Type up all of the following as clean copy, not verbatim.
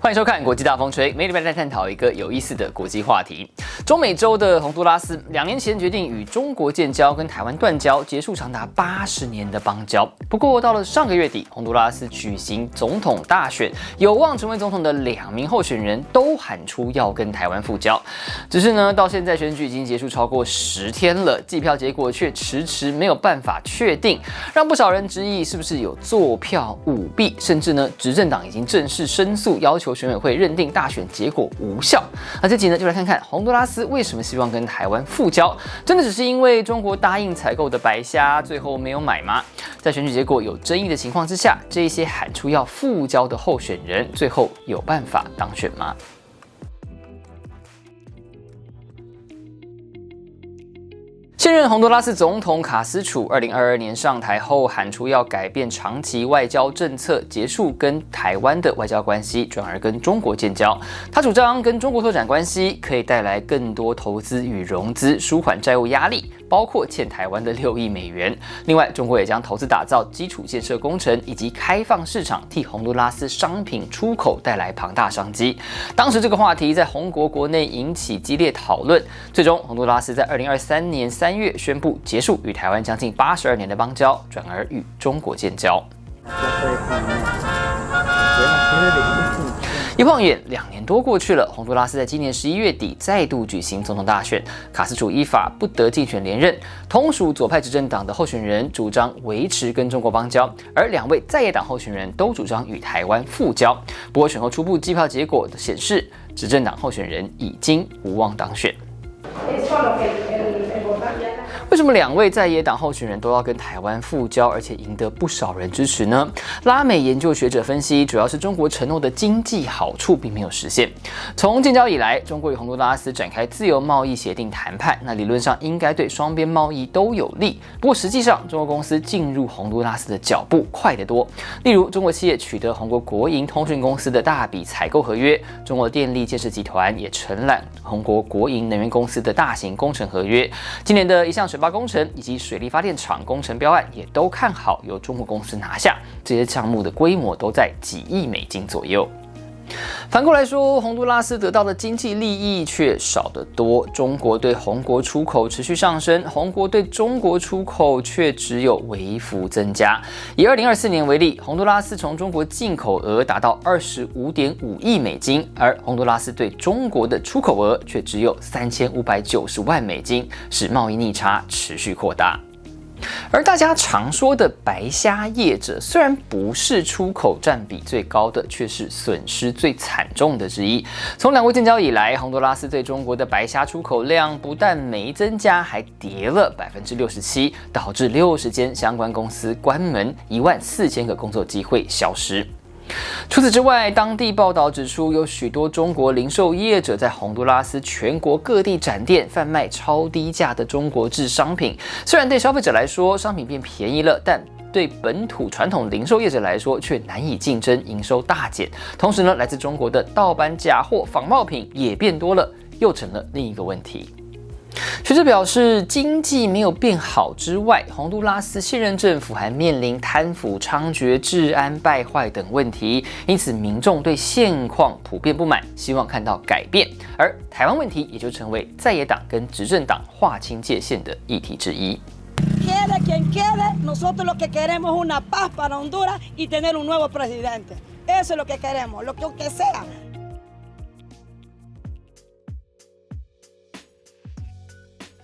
欢迎收看《国际大风吹》，每礼拜来探讨一个有意思的国际话题。中美洲的洪都拉斯2年前决定与中国建交，跟台湾断交，结束长达80年的邦交。不过到了上个月底，洪都拉斯举行总统大选，有望成为总统的2名候选人都喊出要跟台湾复交。只是呢，到现在选举已经结束超过10天了，计票结果却迟迟没有办法确定，让不少人质疑是不是有作票舞弊，甚至呢，执政党已经正式申诉，要求选委会认定大选结果无效。那这集呢，就来看看洪都拉斯为什么希望跟台湾复交？真的只是因为中国答应采购的白虾最后没有买吗？在选举结果有争议的情况之下，这一些喊出要复交的候选人，最后有办法当选吗？现任洪都拉斯总统卡斯楚2022年上台后喊出要改变长期外交政策，结束跟台湾的外交关系，转而跟中国建交。他主张跟中国拓展关系可以带来更多投资与融资，舒缓债务压力，包括欠台湾的6亿美元。另外，中国也将投资打造基础建设工程以及开放市场，替洪都拉斯商品出口带来庞大商机。当时这个话题在洪国国内引起激烈讨论，最终洪都拉斯在2023年3月宣布结束与台湾将近82年的邦交，转而与中国建交。一晃眼2年多过去了，洪都拉斯在今年11月底再度举行总统大选，卡斯楚依法不得竞选连任，同属左派执政党的候选人主张维持跟中国邦交，而2位在野党候选人都主张与台湾复交。不过选后初步计票结果显示，执政党候选人已经无望当选。为什么2位在野党候选人都要跟台湾复交，而且赢得不少人支持呢？拉美研究学者分析，主要是中国承诺的经济好处并没有实现。从建交以来，中国与洪都拉斯展开自由贸易协定谈判，那理论上应该对双边贸易都有利。不过实际上，中国公司进入洪都拉斯的脚步快得多。例如，中国企业取得洪国国营通讯公司的大笔采购合约，中国电力建设集团也承揽洪国国营能源公司的大型工程合约。今年的一项水坝工程以及水力发电厂工程标案也都看好由中国公司拿下，这些项目的规模都在几亿美金左右。反过来说，洪都拉斯得到的经济利益却少得多。中国对洪国出口持续上升，洪国对中国出口却只有微幅增加。以2024年为例，洪都拉斯从中国进口额达到25.5亿美金，而洪都拉斯对中国的出口额却只有3590万美金，使贸易逆差持续扩大。而大家常说的白虾业者，虽然不是出口占比最高的，却是损失最惨重的之一。从2国建交以来，洪都拉斯对中国的白虾出口量不但没增加，还跌了67%，导致60间相关公司关门，14000个工作机会消失。除此之外，当地报道指出，有许多中国零售业者在洪都拉斯全国各地展店，贩卖超低价的中国制商品。虽然对消费者来说，商品变便宜了，但对本土传统零售业者来说却难以竞争，营收大减。同时呢，来自中国的盗版假货、仿冒品也变多了，又成了另一个问题。学者表示，经济没有变好之外，洪都拉斯现任政府还面临贪腐猖獗、治安败坏等问题，因此民众对现况普遍不满，希望看到改变。而台湾问题也就成为在野党跟执政党划清界限的议题之一。Quede quien quede, nosotros lo que queremos es una paz para Honduras y tener un nuevo presidente. Eso es lo que queremos, lo que sea.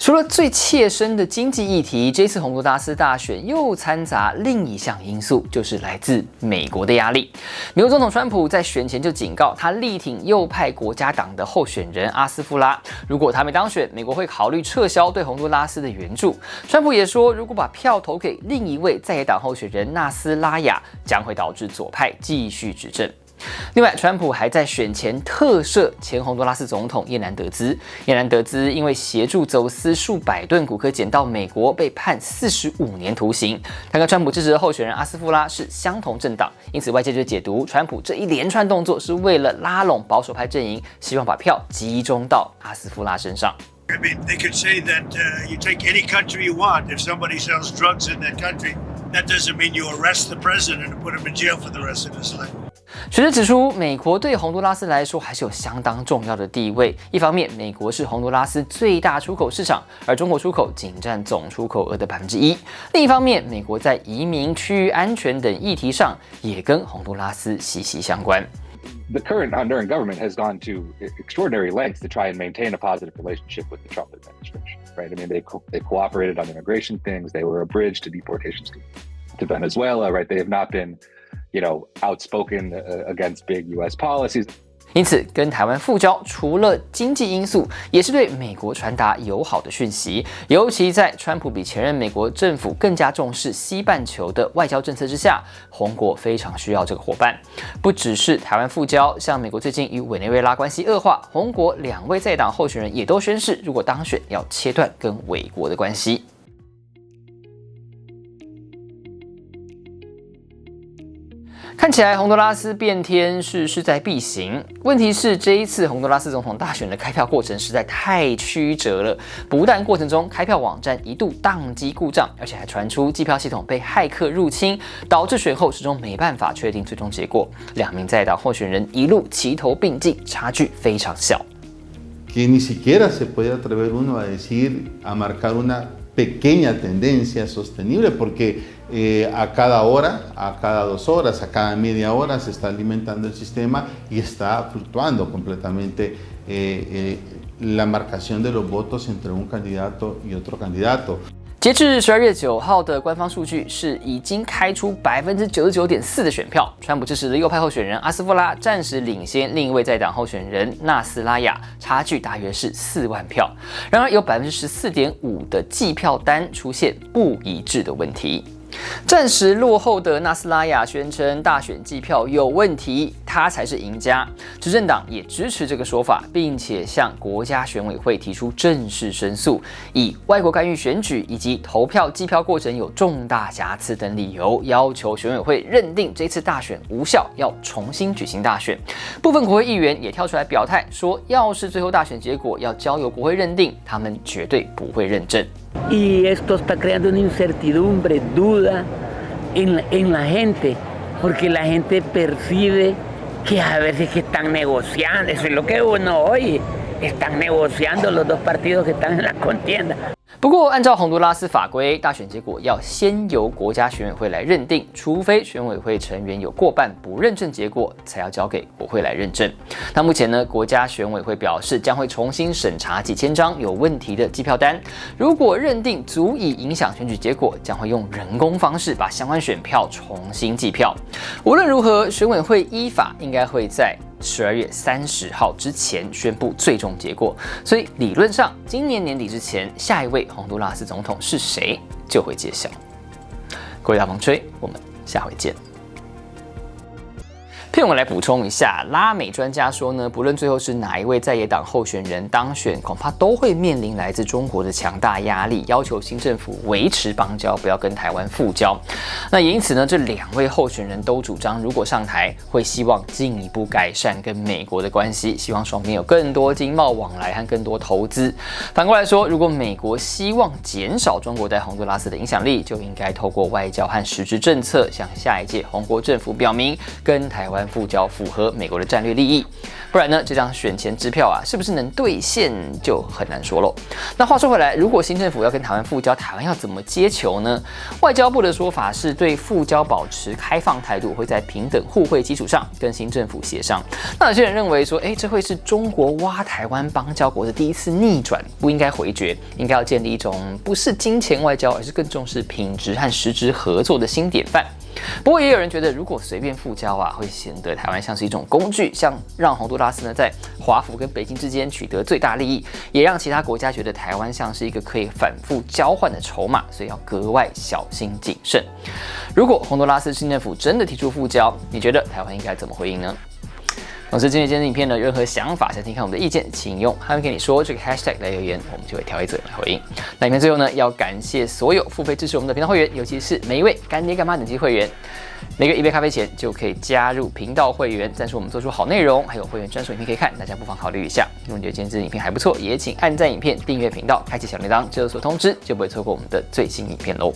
除了最切身的经济议题，这次洪都拉斯大选又掺杂另一项因素，就是来自美国的压力。美国总统川普在选前就警告，他力挺右派国家党的候选人阿斯夫拉，如果他没当选，美国会考虑撤销对洪都拉斯的援助。川普也说，如果把票投给另一位在野党候选人纳斯拉雅，将会导致左派继续执政。另外，川普还在选前特赦前洪都拉斯总统叶南德兹。叶南德兹因为协助走私数百吨古柯碱到美国，被判45年徒刑。他跟川普支持的候选人阿斯夫拉是相同政党，因此外界就解读川普这一连串动作是为了拉拢保守派阵营，希望把票集中到阿斯夫拉身上。I mean, they could say that you take any country you want. If somebody sells drugs in that country, that doesn't mean you arrest the president and put him in jail for the rest of his life. 学者指出，美国对洪都拉斯来说还是有相当重要的地位。一方面，美国是洪都拉斯最大出口市场，而中国出口仅占总出口额的1%。另一方面，美国在移民、区域安全等议题上也跟洪都拉斯息息相关。The current Honduran government has gone to extraordinary lengths to try and maintain a positive relationship with the Trump administration, right? I mean, they cooperated on immigration things. They were a bridge to deportations to Venezuela, right? They have not been, outspoken against big U.S. policies. 因此，跟台湾复交除了经济因素，也是对美国传达友好的讯息。尤其在川普比前任美国政府更加重视西半球的外交政策之下，红国非常需要这个伙伴。不只是台湾复交，像美国最近与委内瑞拉关系恶化，红国2位在党候选人也都宣示，如果当选，要切断跟美国的关系。看起来洪都拉斯变天是势在必行，问题是这一次洪都拉斯总统大选的开票过程实在太曲折了，不但过程中开票网站一度宕机故障，而且还传出计票系统被骇客入侵，导致选后始终没办法确定最终结果。2名在党候选人一路齐头并进，差距非常小。Que ni siquiera se puede atrever uno a decir, a marcar una pequeña tendencia sostenible, porque a cada hora, a cada 2 horas, a cada media hora se está alimentando el sistema y está fluctuando completamente la marcación de los votos entre un candidato y otro candidato. 截至12月9号的官方数据是已经开出99.4%的选票，川普支持的右派候选人阿斯夫拉暂时领先另一位在党候选人纳斯拉雅，差距大约是4万票。然而有14.5%的计票单出现不一致的问题。暂时落后的纳斯拉雅宣称大选计票有问题，他才是赢家。执政党也支持这个说法，并且向国家选委会提出正式申诉，以外国干预选举以及投票计票过程有重大瑕疵等理由，要求选委会认定这次大选无效，要重新举行大选。部分国会议员也跳出来表态说，要是最后大选结果要交由国会认定，他们绝对不会认证。Y esto está creando una incertidumbre, duda en la gente, porque la gente percibe que a veces que están negociando, eso es lo que uno oye, están negociando los 2 partidos que están en la contienda. 不过，按照洪都拉斯法规，大选结果要先由国家选委会来认定，除非选委会成员有过半不认证结果，才要交给国会来认证。那目前呢，国家选委会表示将会重新审查几千张有问题的计票单，如果认定足以影响选举结果，将会用人工方式把相关选票重新计票。无论如何，选委会依法应该会在12月30号之前宣布最终结果，所以理论上今年年底之前，下一位洪都拉斯总统是谁就会揭晓。各位大风吹，我们下回见。片我来补充一下，拉美专家说呢，不论最后是哪一位在野党候选人当选，恐怕都会面临来自中国的强大压力，要求新政府维持邦交，不要跟台湾复交。那也因此呢，这2位候选人都主张，如果上台，会希望进一步改善跟美国的关系，希望双边有更多经贸往来和更多投资。反过来说，如果美国希望减少中国在洪都拉斯的影响力，就应该透过外交和实质政策，向下一届洪国政府表明跟台湾复交符合美国的战略利益，不然呢，这张选前支票啊，是不是能兑现就很难说喽。那话说回来，如果新政府要跟台湾复交，台湾要怎么接球呢？外交部的说法是对复交保持开放态度，会在平等互惠基础上跟新政府协商。那有些人认为说，这会是中国挖台湾邦交国的第一次逆转，不应该回绝，应该要建立一种不是金钱外交，而是更重视品质和实质合作的新典范。不过也有人觉得，如果随便复交啊，会显得台湾像是一种工具，像让洪都拉斯呢在华府跟北京之间取得最大利益，也让其他国家觉得台湾像是一个可以反复交换的筹码，所以要格外小心谨慎。如果洪都拉斯新政府真的提出复交，你觉得台湾应该怎么回应呢？总之，今天的影片呢，任何想法想听看我们的意见，请用汉文跟你说这个 hashtag 来留言，我们就会挑一则来回应。那影片最后呢，要感谢所有付费支持我们的频道会员，尤其是每一位干爹干妈等级会员。每个月1杯咖啡钱就可以加入频道会员，赞助我们做出好内容，还有会员专属影片可以看，大家不妨考虑一下。如果你觉得今天这影片还不错，也请按赞影片、订阅频道、开启小铃铛，就有所通知，就不会错过我们的最新影片喽。